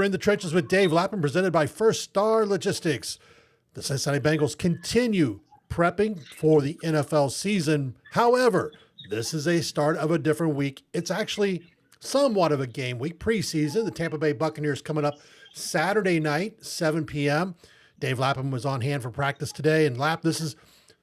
in the trenches with Dave Lapham, presented by First Star Logistics. The Cincinnati Bengals continue prepping for the NFL season. However, this is a start of a different week. It's actually somewhat of a game week, preseason. The Tampa Bay Buccaneers coming up Saturday night, 7 p.m. Dave Lapham was on hand for practice today. And Lap, this is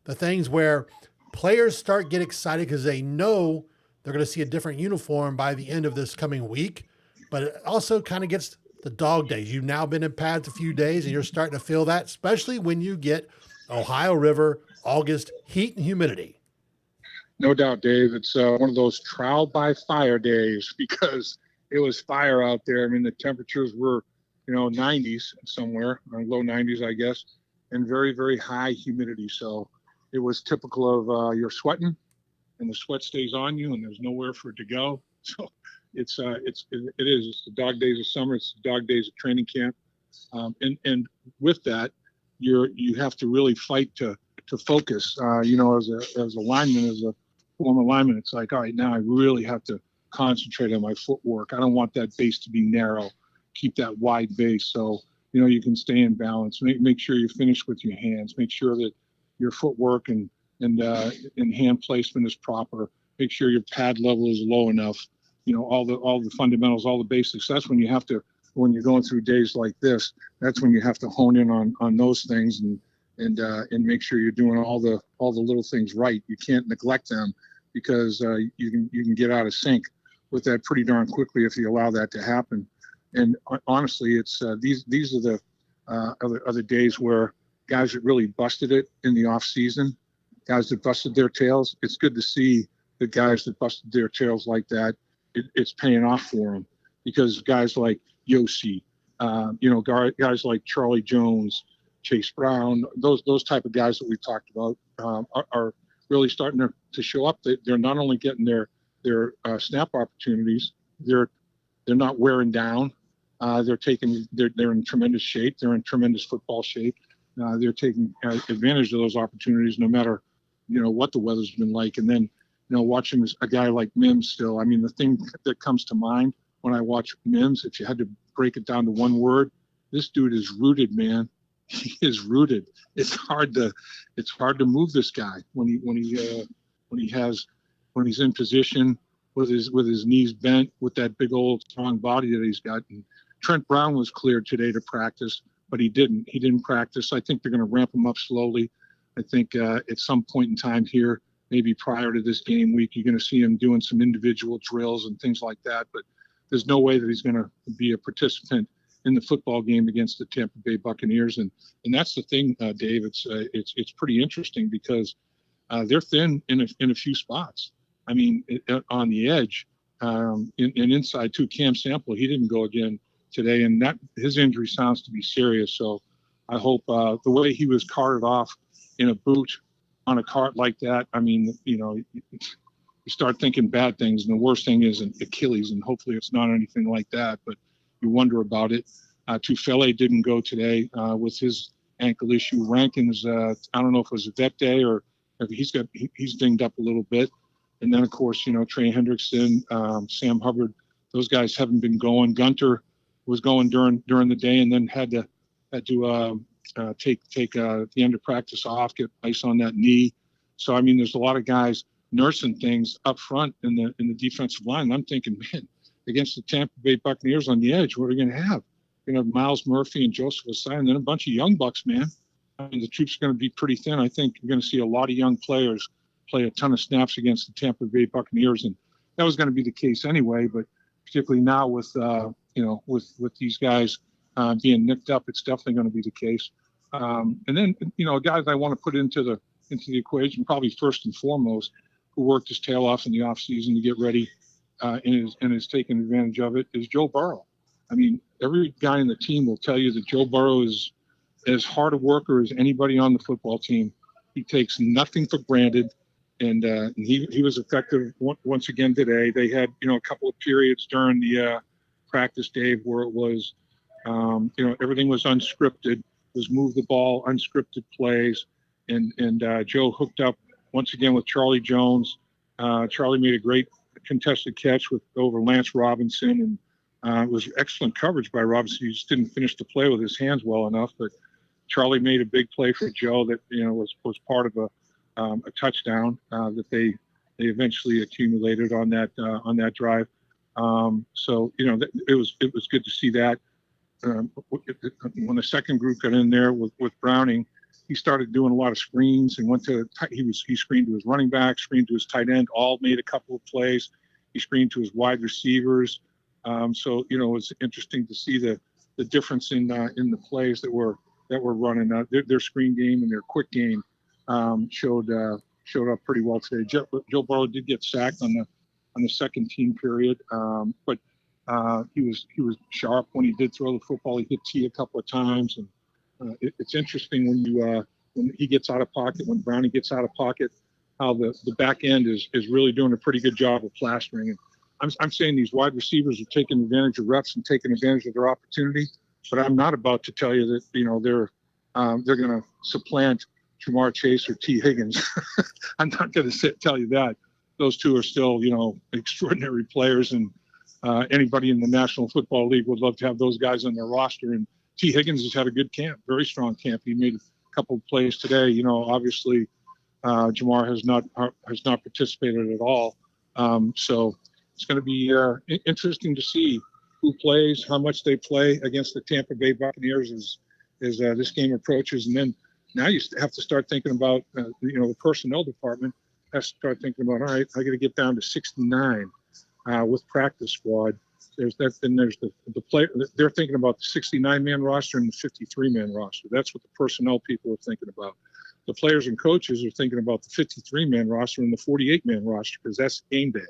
the things where players start get excited because they know they're going to see a different uniform by the end of this coming week. But it also kind of gets the dog days. You've now been in pads a few days and you're starting to feel that, especially when you get Ohio River, August heat and humidity. No doubt, Dave. It's one of those trial by fire days because it was fire out there. I mean, the temperatures were, 90s somewhere, low 90s, I guess, and very, very high humidity. So it was typical of you're sweating and the sweat stays on you and there's nowhere for it to go. So it is. It's the dog days of summer. It's the dog days of training camp. And with that, you have to really fight to focus. As a lineman, as a former lineman, it's like, all right, now I really have to concentrate on my footwork. I don't want that base to be narrow. Keep that wide base so you can stay in balance. Make sure you finish with your hands. Make sure that your footwork and hand placement is proper. Make sure your pad level is low enough. All the fundamentals, all the basics. That's when you have to, when you're going through days like this, that's when you have to hone in on those things and make sure you're doing all the little things right. You can't neglect them because you can get out of sync with that pretty darn quickly if you allow that to happen. And honestly, it's these are the other days where guys that really busted it in the off season, guys that busted their tails. It's good to see the guys that busted their tails like that. It's paying off for them because guys like Yossi, guys like Charlie Jones, Chase Brown, those type of guys that we talked about are really starting to show up. They're not only getting their snap opportunities, they're not wearing down. They're in tremendous shape. They're in tremendous football shape. They're taking advantage of those opportunities no matter what the weather's been like. And then watching a guy like Mims still, I mean, the thing that comes to mind when I watch Mims, if you had to break it down to one word, this dude is rooted, man. He is rooted. It's hard to move this guy when he's in position with his knees bent, with that big old strong body that he's got. And Trent Brown was cleared today to practice, but he didn't practice. I think they're going to ramp him up slowly. I think at some point in time here, maybe prior to this game week, you're going to see him doing some individual drills and things like that. But there's no way that he's going to be a participant in the football game against the Tampa Bay Buccaneers. And that's the thing, Dave. It's pretty interesting because they're thin in a few spots. I mean, on the edge and inside too. Cam Sample, he didn't go again today, and that his injury sounds to be serious. So I hope the way he was carted off in a boot on a cart like that. I mean, you start thinking bad things, and the worst thing is an Achilles, and hopefully it's not anything like that. But you wonder about it. Tufele didn't go today with his ankle issue. Rankins, I don't know if it was a vet day or if he's dinged up a little bit. And then, of course, Trey Hendrickson, Sam Hubbard, those guys haven't been going. Gunter was going during the day and then had to take the end of practice off, get ice on that knee. So, I mean, there's a lot of guys nursing things up front in the defensive line. And I'm thinking, man, against the Tampa Bay Buccaneers on the edge, what are we going to have? Miles Murphy and Joseph Asai, and then a bunch of young bucks, man. I mean, the troops are going to be pretty thin. I think you're going to see a lot of young players play a ton of snaps against the Tampa Bay Buccaneers, and that was going to be the case anyway. But particularly now with these guys being nicked up, it's definitely going to be the case. And then guys I want to put into the equation, probably first and foremost, who worked his tail off in the off season to get ready and is taking advantage of it, is Joe Burrow. I mean, every guy in the team will tell you that Joe Burrow is as hard a worker as anybody on the football team. He takes nothing for granted. And he was effective once again today. They had, a couple of periods during the practice, Dave, where it was, everything was unscripted. It was move the ball, unscripted plays. And Joe hooked up once again with Charlie Jones. Charlie made a great contested catch over Lance Robinson. And It was excellent coverage by Robinson. He just didn't finish the play with his hands well enough. But Charlie made a big play for Joe that was part of a touchdown that they eventually accumulated on that drive. So it was good to see that. When the second group got in there with Browning, he started doing a lot of screens and he screened to his running back, screened to his tight end, all made a couple of plays. He screened to his wide receivers. So it was interesting to see the difference in the plays that were running. Their screen game and their quick game showed up pretty well today. Joe Burrow did get sacked on the second team period, but he was sharp when he did throw the football. He hit T a couple of times, and it's interesting when he gets out of pocket, when Browning gets out of pocket, how the back end is really doing a pretty good job of plastering. And I'm saying these wide receivers are taking advantage of reps and taking advantage of their opportunity, but I'm not about to tell you that they're going to supplant Jamar Chase or T. Higgins. I'm not going to tell you that. Those two are still extraordinary players, and anybody in the National Football League would love to have those guys on their roster. And T. Higgins has had a good camp, very strong camp. He made a couple of plays today. Obviously Jamar has not participated at all. So it's going to be interesting to see who plays, how much they play against the Tampa Bay Buccaneers as this game approaches. And then now you have to start thinking about, the personnel department has to start thinking about, all right, I got to get down to 69 with practice squad. There's the player. They're thinking about the 69-man roster and the 53-man roster. That's what the personnel people are thinking about. The players and coaches are thinking about the 53-man roster and the 48-man roster because that's game day.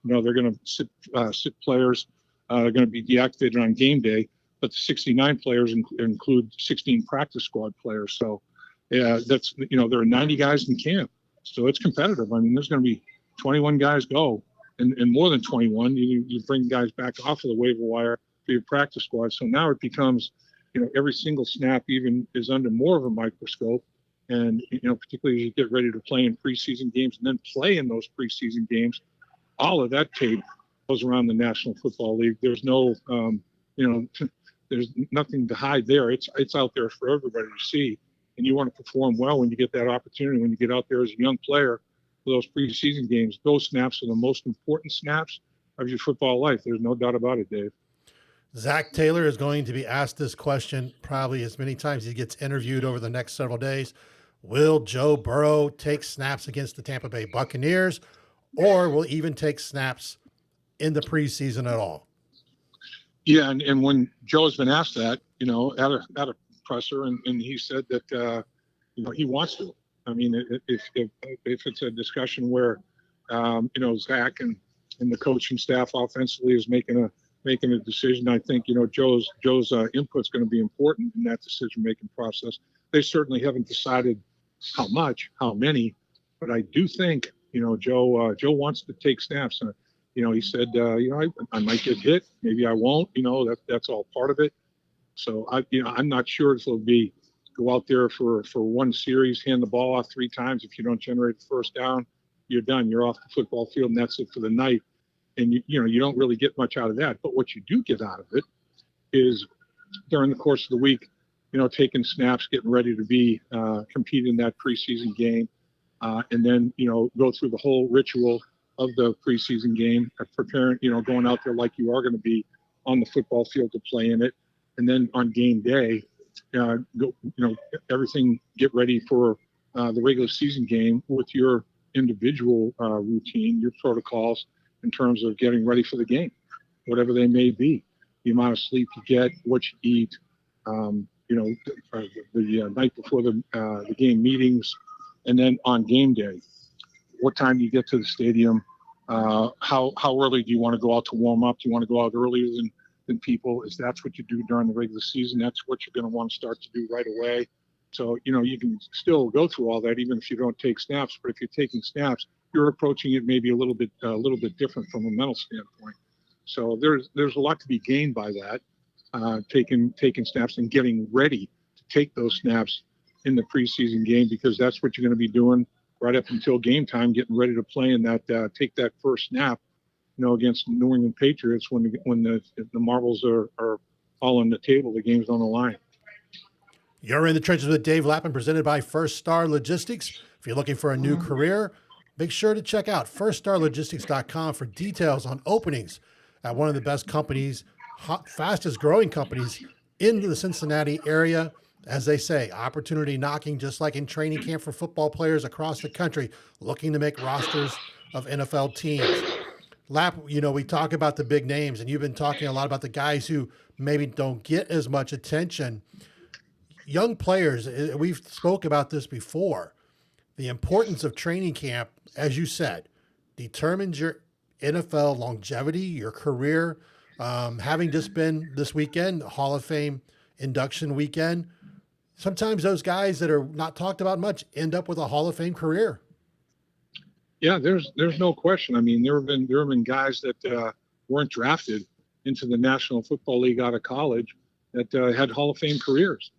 They're going to sit players are going to be deactivated on game day, but the 69 players include 16 practice squad players. So, yeah, that's there are 90 guys in camp, so it's competitive. I mean, there's going to be 21 guys go, and more than 21. You bring guys back off of the waiver wire for your practice squad. So now it becomes, every single snap even is under more of a microscope. And, particularly as you get ready to play in preseason games and then play in those preseason games, all of that tape goes around the National Football League. There's no, there's nothing to hide there. It's out there for everybody to see. And you want to perform well when you get that opportunity, when you get out there as a young player for those preseason games. Those snaps are the most important snaps of your football life. There's no doubt about it, Dave. Zach Taylor is going to be asked this question probably as many times as he gets interviewed over the next several days. Will Joe Burrow take snaps against the Tampa Bay Buccaneers, or will even take snaps in the preseason at all? Yeah, and when Joe's been asked that, at a presser, and he said that he wants to. I mean, if it's a discussion where Zach and the coaching staff offensively is making a decision, I think Joe's input's going to be important in that decision making process. They certainly haven't decided how much, how many, but I do think Joe wants to take snaps. He said I might get hit, maybe I won't. That's all part of it. So I'm not sure if it'll be go out there for one series, hand the ball off 3 times. If you don't generate the first down, you're done. You're off the football field, and that's it for the night. And you don't really get much out of that. But what you do get out of it is during the course of the week, taking snaps, getting ready to be compete in that preseason game, and then go through the whole ritual of the preseason game, preparing, going out there like you are going to be on the football field to play in it, and then on game day, everything, get ready for the regular season game with your individual routine, your protocols in terms of getting ready for the game, whatever they may be, the amount of sleep you get, what you eat, the night before the game meetings, and then on game day, what time do you get to the stadium? How early do you want to go out to warm up? Do you want to go out earlier than people? If that's what you do during the regular season, that's what you're going to want to start to do right away. So, you can still go through all that even if you don't take snaps. But if you're taking snaps, you're approaching it maybe a little bit different from a mental standpoint. So there's a lot to be gained by that, taking snaps and getting ready to take those snaps in the preseason game, because that's what you're going to be doing right up until game time, getting ready to play in that, take that first snap against New England Patriots when the marbles are all on the table, the game's on the line. You're in the trenches with Dave Lapham, presented by First Star Logistics. If you're looking for a new career, make sure to check out firststarlogistics.com for details on openings at one of the best companies, fastest growing companies in the Cincinnati area. As they say, opportunity knocking, just like in training camp for football players across the country looking to make rosters of NFL teams. Lap, we talk about the big names, and you've been talking a lot about the guys who maybe don't get as much attention. Young players, we've spoke about this before. The importance of training camp, as you said, determines your NFL longevity, your career. Having just been this weekend, Hall of Fame induction weekend, sometimes those guys that are not talked about much end up with a Hall of Fame career. Yeah, there's no question. I mean, there have been guys that weren't drafted into the National Football League out of college that had Hall of Fame careers.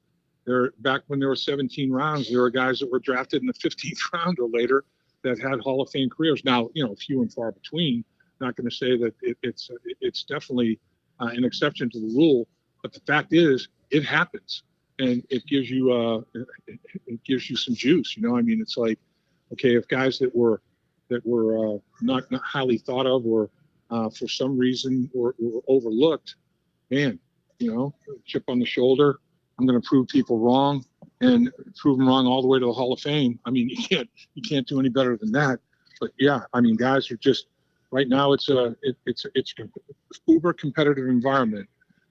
Back when there were 17 rounds, there were guys that were drafted in the 15th round or later that had Hall of Fame careers. Now, few and far between. Not going to say that it's definitely an exception to the rule, but the fact is, it happens, and it gives you some juice. I mean, it's like, okay, if guys that were not highly thought of or for some reason were overlooked, man, chip on the shoulder. I'm going to prove people wrong and prove them wrong all the way to the Hall of Fame. I mean, you can't do any better than that. But yeah, I mean, guys are just right now. It's an uber competitive environment.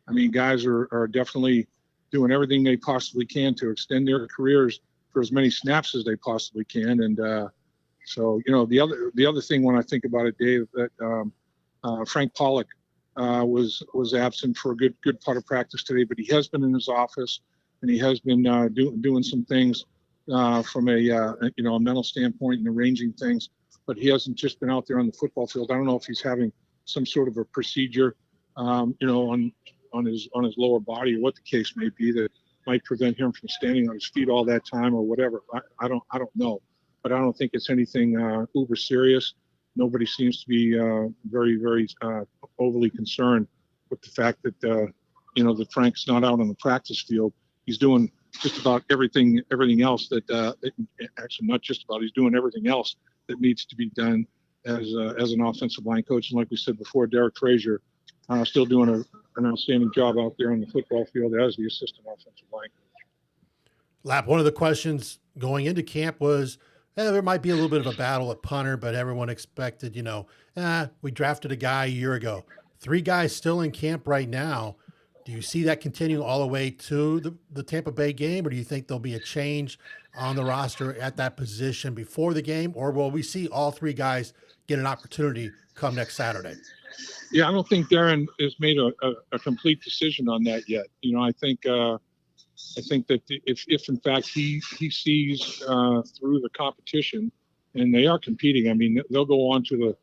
I mean, guys are definitely doing everything they possibly can to extend their careers for as many snaps as they possibly can. And so, the other thing when I think about it, Dave, that Frank Pollock was absent for a good part of practice today, but he has been in his office and he has been doing some things from a mental standpoint and arranging things. But he hasn't just been out there on the football field. I don't know if he's having some sort of a procedure, on his lower body or what the case may be that might prevent him from standing on his feet all that time or whatever. I don't know, but I don't think it's anything uber serious. Nobody seems to be very, very overly concerned with the fact that that Frank's not out on the practice field. He's doing just about everything else that actually not just about. He's doing everything else that needs to be done as an offensive line coach. And like we said before, Derek Frazier still doing an outstanding job out there on the football field as the assistant offensive line coach. Lap, one of the questions going into camp was, there might be a little bit of a battle at punter, but everyone expected, we drafted a guy a year ago. 3 guys still in camp right now. Do you see that continuing all the way to the Tampa Bay game, or do you think there'll be a change on the roster at that position before the game, or will we see all 3 guys get an opportunity come next Saturday? Yeah, I don't think Darren has made a complete decision on that yet. I think that if in fact he sees through the competition, and they are competing, I mean, they'll go onto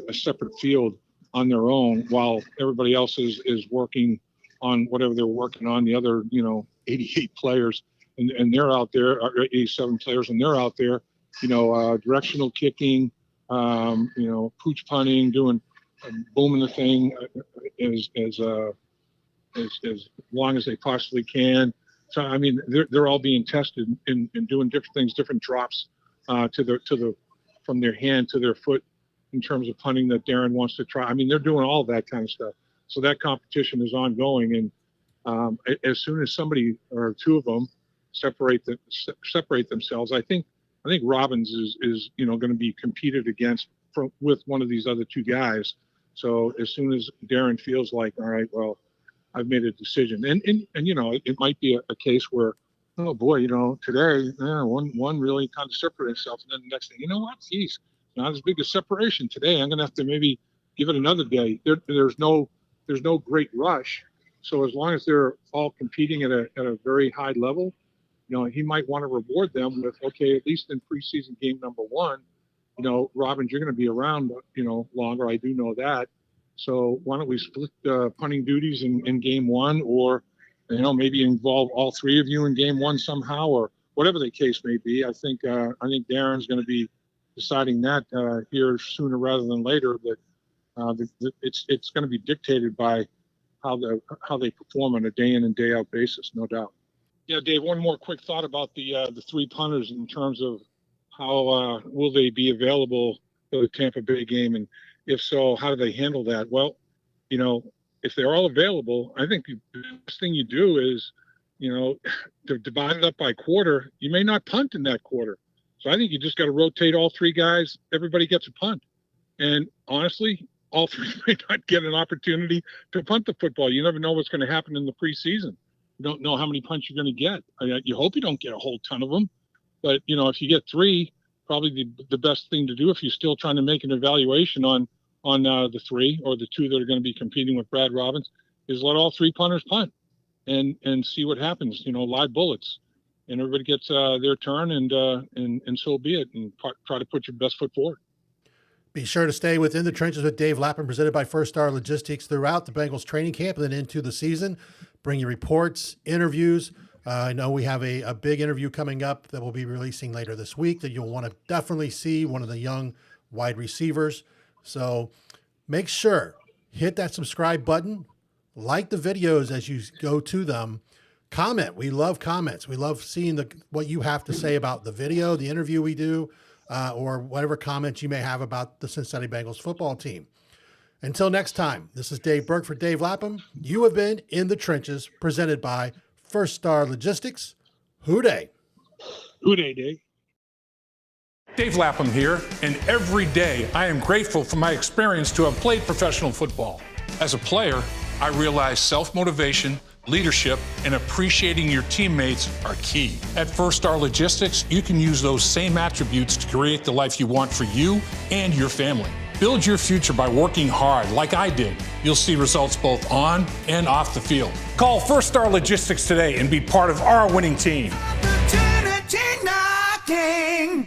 a separate field on their own while everybody else is working on whatever they're working on. The other 88 players and they're out there, 87 players, and they're out there, directional kicking, pooch punting, doing booming the thing as long as they possibly can. So I mean, they're all being tested and doing different things, different drops from their hand to their foot in terms of punting that Darren wants to try. I mean, they're doing all that kind of stuff. So that competition is ongoing, and as soon as somebody or 2 of them separate themselves, I think Robbins is going to be competed against with one of these other 2 guys. So as soon as Darren feels like, all right, well, I've made a decision, and it might be a case where, oh boy, today one really kind of separated himself, and then the next thing, geez, not as big a separation today. I'm going to have to maybe give it another day. There's no great rush, so as long as they're all competing at a very high level, he might want to reward them with, okay, at least in preseason game number 1, Robbins, you're going to be around, longer. I do know that. So why don't we split punting duties in game 1, or, maybe involve all 3 of you in game 1 somehow, or whatever the case may be. I think Darren's going to be deciding that here sooner rather than later, that It's going to be dictated by how they perform on a day in and day out basis, no doubt. Yeah, Dave. One more quick thought about the three punters in terms of how will they be available for the Tampa Bay game, and if so, how do they handle that? Well, if they're all available, I think the best thing you do is, to divide it up by quarter. You may not punt in that quarter, so I think you just got to rotate all three guys. Everybody gets a punt, and honestly, all three may not get an opportunity to punt the football. You never know what's going to happen in the preseason. You don't know how many punts you're going to get. You hope you don't get a whole ton of them, but if you get three, probably the best thing to do if you're still trying to make an evaluation on the three or the two that are going to be competing with Brad Robbins is let all three punters punt and see what happens. Live bullets, and everybody gets their turn, and so be it, and try to put your best foot forward. Be sure to stay within the trenches with Dave Lapham, presented by First Star Logistics, throughout the Bengals training camp and then into the season. Bring you reports, interviews. I know we have a big interview coming up that we'll be releasing later this week that you'll want to definitely see, one of the young wide receivers. So make sure, hit that subscribe button, like the videos as you go to them, comment. We love comments. We love seeing what you have to say about the video, the interview we do, or whatever comments you may have about the Cincinnati Bengals football team. Until next time, this is Dave Burke for Dave Lapham. You have been In the Trenches, presented by First Star Logistics. Hooday. Hooday, Dave. Dave Lapham here, and every day I am grateful for my experience to have played professional football. As a player, I realized self-motivation, leadership, and appreciating your teammates are key. At First Star Logistics, you can use those same attributes to create the life you want for you and your family. Build your future by working hard like I did. You'll see results both on and off the field. Call First Star Logistics today and be part of our winning team. Opportunity knocking.